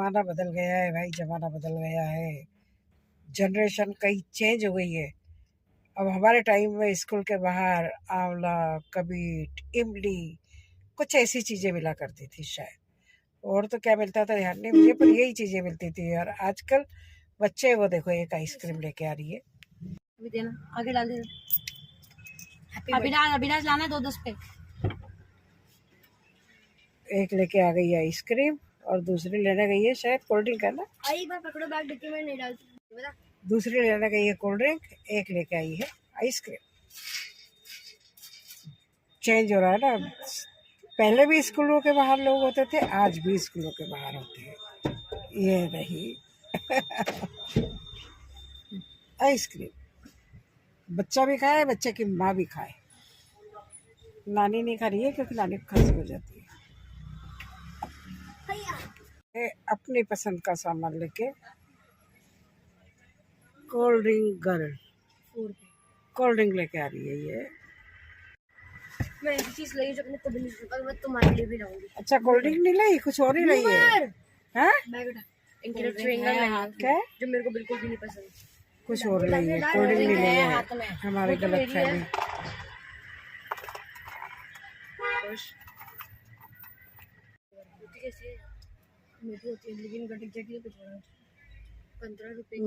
ज़माना बदल गया है भाई, ज़माना बदल गया है। जनरेशन कई चेंज हो गई है। अब हमारे टाइम में स्कूल के बाहर आंवला, कबीट, इमली, कुछ ऐसी चीज़ें मिला करती थी शायद। और तो क्या मिलता था ध्यान नहीं मुझे, पर यही चीज़ें मिलती थी। और आजकल बच्चे वो देखो एक आइसक्रीम लेके आ रही है। अभी देना, आगे डाल देना। अविनाश लाना है 2-10 पे। एक लेके आ गई है आइसक्रीम और दूसरी लेने गई है शायद कोल्ड ड्रिंक, है ना? एक बार पकड़ो बैग, डिक्की में नहीं डालती। दूसरी लेने गई है कोल्ड ड्रिंक, एक लेके आई है आइसक्रीम। चेंज हो रहा है ना। पहले भी स्कूलों के बाहर लोग होते थे, आज भी स्कूलों के बाहर होते हैं। ये नहीं आइसक्रीम बच्चा भी खाए, बच्चे की माँ भी खाए। नानी नहीं खा रही है क्योंकि नानी को खांसी हो जाती है। अपनी पसंद का सामान लेके cold drink girl cold drink लेके आ रही है ये। मैं ऐसी चीज लाई जो अपने कभी नहीं, मैं तुम्हारे लिए भी लाऊंगी। अच्छा, कोल्ड ड्रिंक नहीं लाई, कुछ और ही लाई है। हाँ? बैग उठा, इनके लिए च्युइंगम क्या? जो मेरे को बिल्कुल भी नहीं पसंद। कुछ और लाई है, कोल्ड ड्रिंक नहीं लाई है। हमारे गलत फहमी।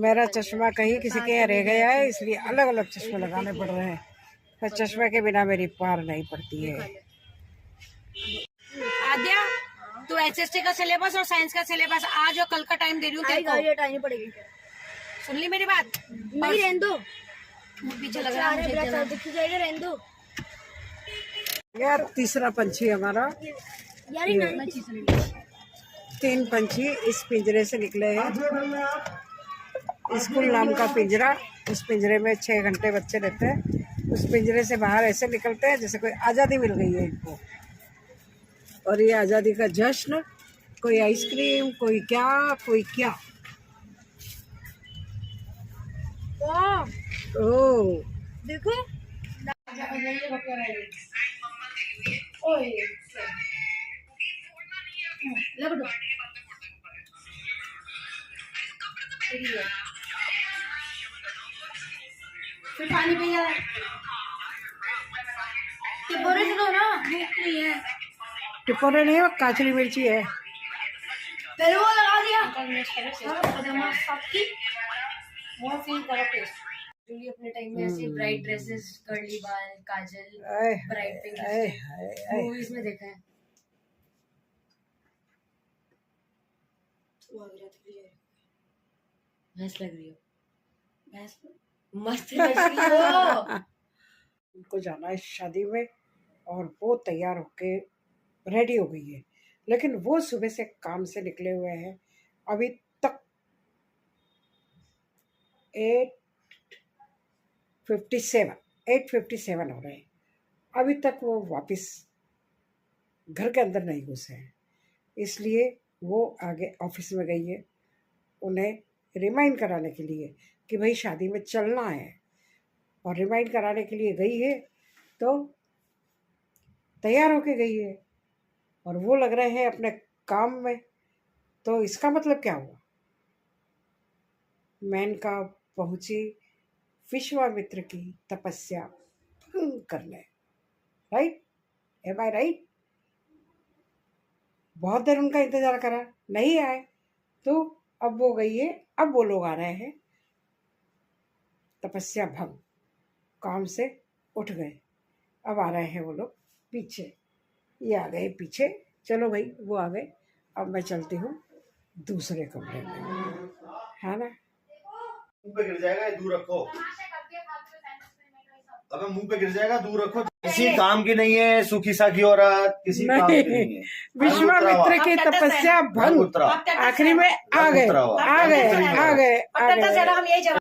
मेरा चश्मा कहीं किसी के यहाँ रह गया है, इसलिए अलग अलग चश्मे लगाने पड़ रहे हैं। पर चश्मे के बिना मेरी पार नहीं पड़ती है। आद्या, तू एचएसटी का सिलेबस और साइंस का सिलेबस आज और कल का टाइम दे रही हूँ तेरे को। टाइम पड़ेगी। सुन ली मेरी बात? नहीं, रहने दो। पीछे लग रहा है, दिख जाएगा, रहने दो। यार तीसरा पंछी हमारा, यार 3 पंछी इस पिंजरे से निकले हैं। स्कूल नाम का पिंजरा, उस पिंजरे में 6 घंटे बच्चे रहते हैं। उस पिंजरे से बाहर ऐसे निकलते हैं जैसे कोई आज़ादी मिल गई है इनको। और ये आज़ादी का जश्न, कोई आइसक्रीम, कोई क्या, कोई क्या। ओह देखो, फिर पानी पी यार। टिपोरे से दो ना, नहीं है। टिपोरे नहीं है, काचली मिर्ची है। पहले वो लगा दिया। बहुत फील करो टेस्ट। जूली अपने टाइम में ऐसे ब्राइट ड्रेसेस, कर्ली बाल, काजल, ब्राइट पिंक मूवीज में देखा है। भैंस लग रही हो, भैंस मस्त लग रही हो। उनको जाना है शादी में और वो तैयार होके रेडी हो गई है, लेकिन वो सुबह से काम से निकले हुए हैं। अभी तक 8:57 हो रहे हैं, अभी तक वो वापस घर के अंदर नहीं घुसे हैं। इसलिए वो आगे ऑफिस में गई है उन्हें रिमाइंड कराने के लिए कि भाई शादी में चलना है। और रिमाइंड कराने के लिए गई है तो तैयार होके गई है और वो लग रहे हैं अपने काम में। तो इसका मतलब क्या हुआ? मेनका पहुंची विश्वामित्र की तपस्या भंग करने। राइट? एम आई राइट? बहुत देर उनका इंतजार करा, नहीं आए, तो अब वो गई है, अब वो लोग आ रहे हैं। तपस्या भंग, काम से उठ गए, अब आ रहे हैं वो लोग पीछे। ये आ गए पीछे, चलो भाई वो आ गए, अब मैं चलती हूँ दूसरे कमरे में, है ना? मुंह पे गिर जाएगा, दूर रखो। अबे मुंह पे गिर जाएगा, दूर रखो। किसी काम की नहीं है सुखी साखी औरत, किसी काम की नहीं है। विश्वामित्र की तपस्या भंग, आखिरी में आ गए, आ गए, आ गए, आ गए। हम यही जवाब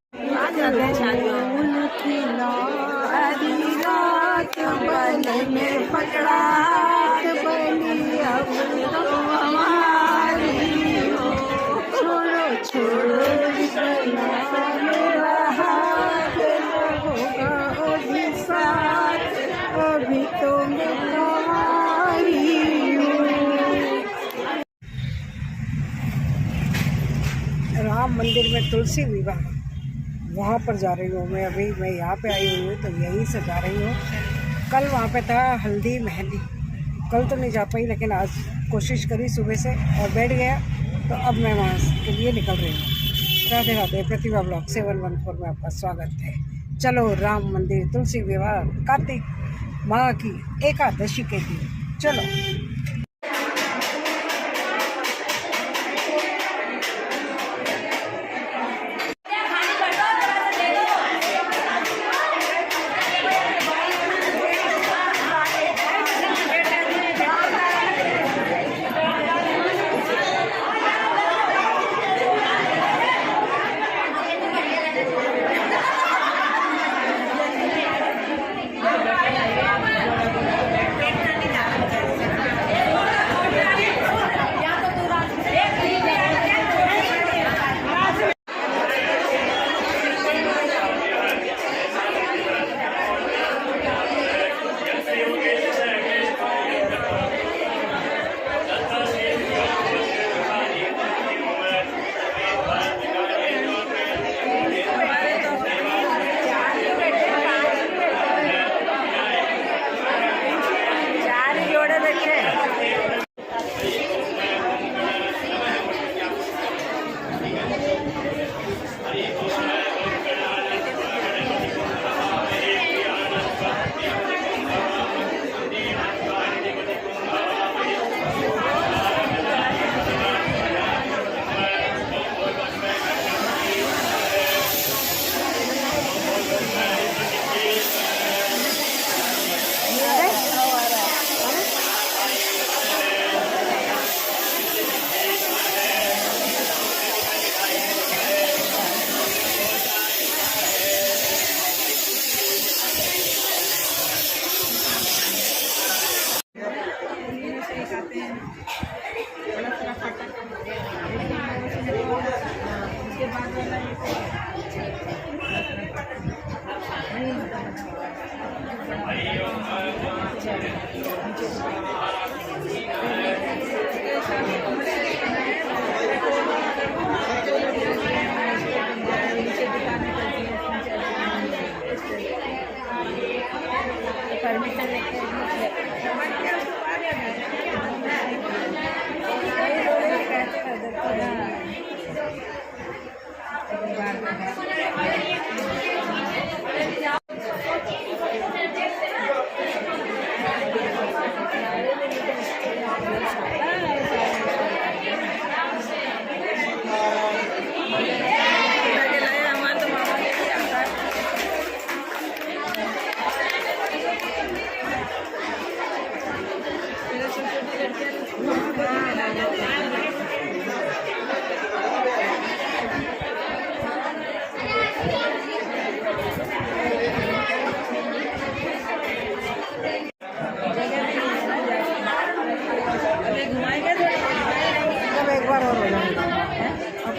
अभी तो मैं मंदिर में तुलसी विवाह, वहाँ पर जा रही हूँ मैं। अभी मैं यहाँ पे आई हुई हूँ तो यहीं से जा रही हूँ। कल वहाँ पे था हल्दी मेहंदी, कल तो नहीं जा पाई, लेकिन आज कोशिश करी सुबह से और बैठ गया, तो अब मैं वहाँ के लिए निकल रही हूँ। राधे राधे। प्रतिभा ब्लॉग 714 में आपका स्वागत है। चलो राम मंदिर तुलसी विवाह कार्तिक माह की एकादशी के दिन चलो।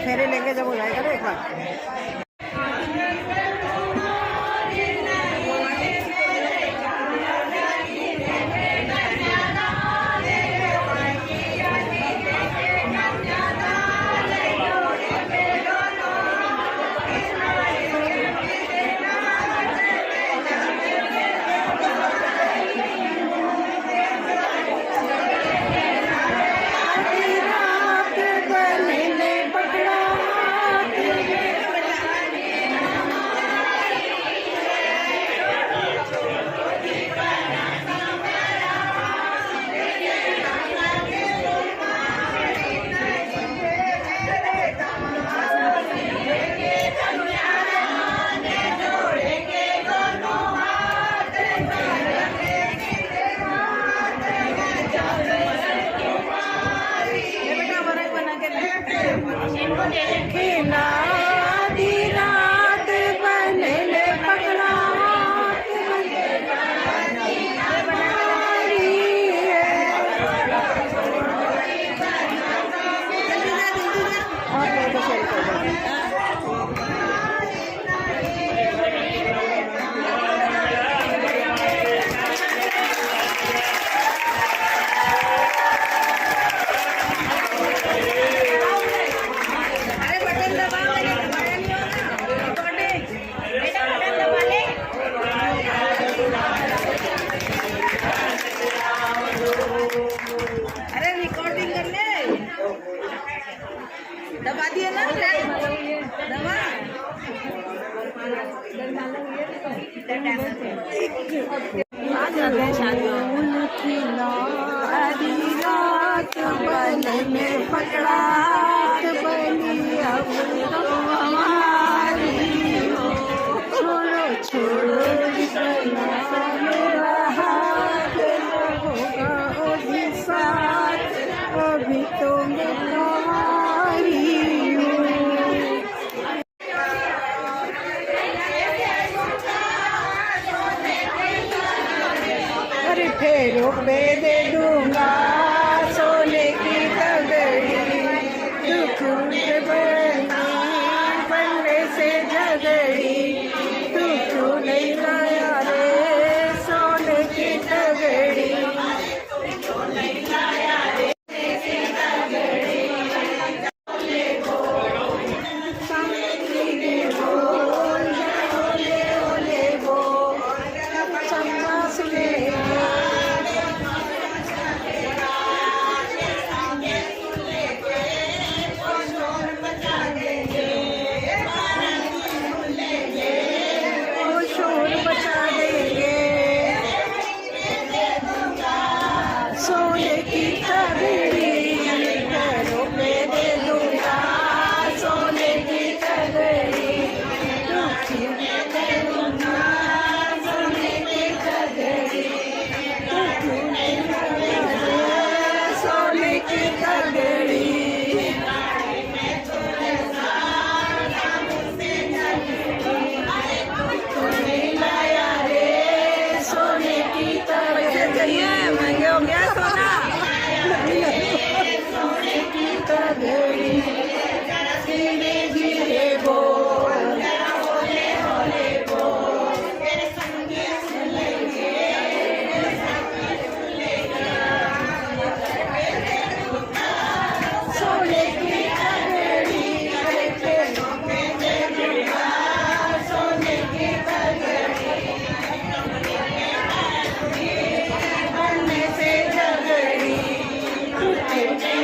फेरे लेंगे जब हो जाएगा ना एक बार। अरे रिकॉर्डिंग कर ले, दबा दिए ना दबा। आज रहते हैं शादियों रात बन में पकड़ा बनी अब तो हमारी हो। छोड़ो छोड़ो मेरा हाथ होगा अभी साथ, अभी तो मैं तुम्हारी हूँ। अरे फेरों पे दे दूंगा सोने की तगड़ी, दुख बनने से झगड़ी, तू क्यों नहीं लाया रे सोने की तगड़ी। सोने की तगड़ी पैरों पे दे दूंगा सोने की तगड़ी, दुखी दे दूंगा सोने की तगड़ी, सोने की तगड़ी। लाया रे सोने की तगड़ी, महंगे हो गया सोना। धीरे धीरे बोल सोने की तगड़ी, सोने की तगड़ी, बनने से झगड़ी,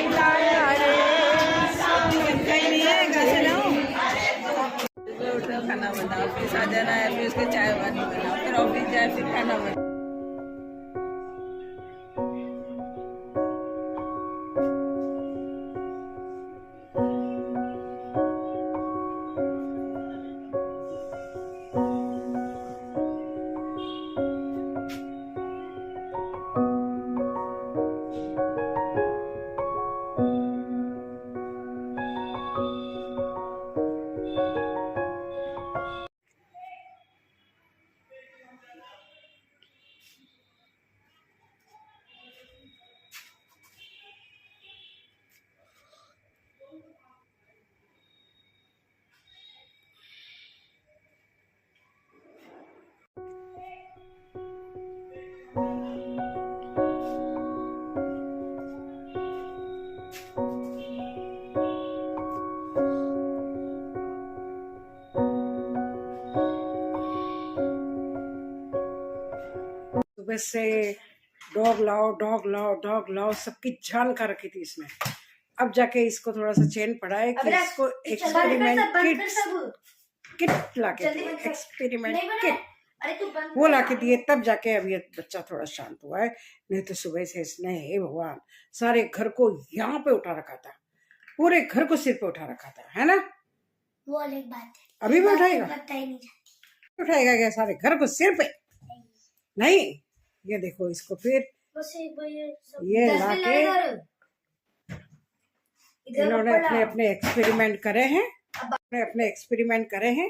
लाया रे कहीं नहीं है, घर से लाओ। सुबह उठो, खाना बनाओ, फिर आ जाना है, फिर उसके चाय पानी बनाओ, फिर ऑफिस जाए, फिर खाना बनाओ। सुबह से डॉग लाओ डॉग लाओ डॉग लाओ सबकी जान का रखी थी इसमें। अब जाके इसको थोड़ा सा चैन पड़ा है कि इसको एक्सपेरिमेंट किट ला के दिए, एक्सपेरिमेंट किट वो ला के दिए, तब जाके अब ये बच्चा थोड़ा शांत हुआ है। नहीं तो सुबह से इसने हे भगवान सारे घर को यहाँ पे उठा रखा था, पूरे घर को सिर पे उठा रखा था, है ना? वो अलग बात है, अभी भी उठाएगा? लगता ही नहीं जाती। उठाएगा क्या सारे घर को सिर पे? नहीं, ये देखो इसको फिर ये लाके इन्होंने अपने अपने एक्सपेरिमेंट करे हैं, अपने एक्सपेरिमेंट करे हैं,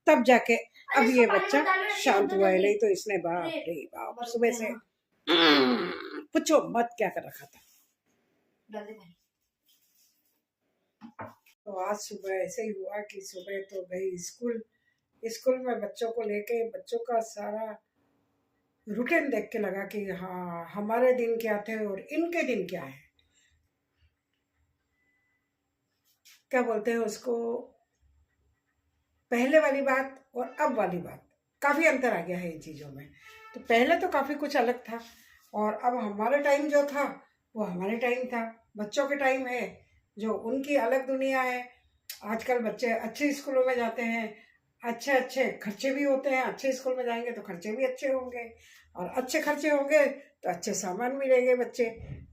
तब जाके अब ये बच्चा शांत हुआ है। नहीं तो इसने बाप रे बाप सुबह से पूछो मत क्या कर रखा था। तो आज सुबह ऐसे ही हुआ कि सुबह तो गई स्कूल में बच्चों को लेके, बच्चों का सारा रूटीन देख के लगा कि हाँ हमारे दिन क्या थे और इनके दिन क्या है। क्या बोलते हैं उसको, पहले वाली बात और अब वाली बात काफ़ी अंतर आ गया है इन चीज़ों में। तो पहले तो काफ़ी कुछ अलग था, और अब हमारा टाइम जो था वो हमारे टाइम था, बच्चों के टाइम है जो उनकी अलग दुनिया है। आजकल बच्चे अच्छे स्कूलों में जाते हैं, अच्छे अच्छे खर्चे भी होते हैं। अच्छे स्कूल में जाएंगे तो खर्चे भी अच्छे होंगे, और अच्छे खर्चे होंगे तो अच्छे सामान मिलेंगे बच्चे।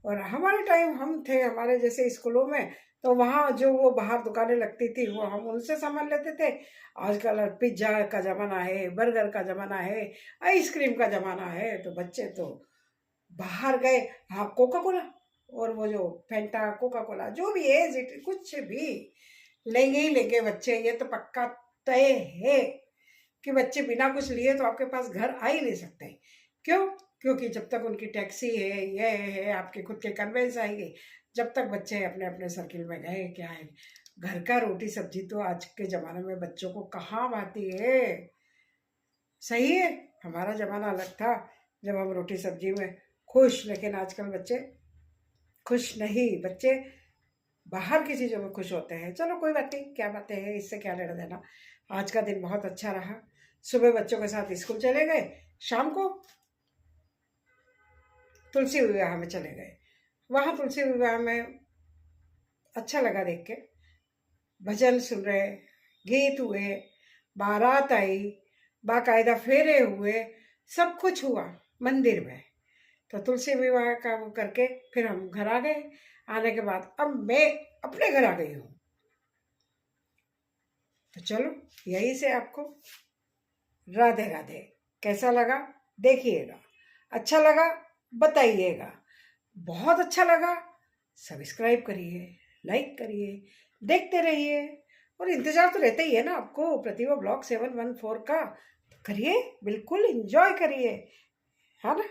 और हमारे टाइम हम थे हमारे जैसे स्कूलों में, तो वहाँ जो वो बाहर दुकानें लगती थी वो हम उनसे सामान लेते थे। आजकल पिज्ज़ा का ज़माना है, बर्गर का ज़माना है, आइसक्रीम का ज़माना है, तो बच्चे तो बाहर गए, हाँ कोका कोला और वो जो फेंटा कोका कोला जो भी है कुछ भी लेंगे ही लेंगे बच्चे। ये तो पक्का तय है कि बच्चे बिना कुछ लिए तो आपके पास घर आ ही नहीं सकते। क्यों? क्योंकि जब तक उनकी टैक्सी है, ये है, आपके खुद के कन्वेंस आएंगे, जब तक बच्चे अपने अपने सर्किल में गए, क्या है घर का रोटी सब्जी तो आज के ज़माने में बच्चों को कहाँ भाती है। सही है, हमारा ज़माना अलग था जब हम रोटी सब्जी में खुश, लेकिन आजकल बच्चे खुश नहीं, बच्चे बाहर की चीज़ों में खुश होते हैं। चलो कोई बात नहीं, क्या बातें हैं, इससे क्या लेना देना। आज का दिन बहुत अच्छा रहा। सुबह बच्चों के साथ स्कूल चले गए, शाम को तुलसी विवाह में चले गए। वहाँ तुलसी विवाह में अच्छा लगा देख के, भजन सुन रहे, गीत हुए, बारात आई, बाकायदा फेरे हुए, सब कुछ हुआ मंदिर में। तो तुलसी विवाह का वो करके फिर हम घर आ गए। आने के बाद अब मैं अपने घर आ गई हूँ। तो चलो यही से आपको राधे राधे। कैसा लगा देखिएगा, अच्छा लगा बताइएगा, बहुत अच्छा लगा सब्सक्राइब करिए, लाइक करिए, देखते रहिए। और इंतज़ार तो रहता ही है ना आपको प्रतिभा ब्लॉग 714 का, तो करिए, बिल्कुल एंजॉय करिए, है ना।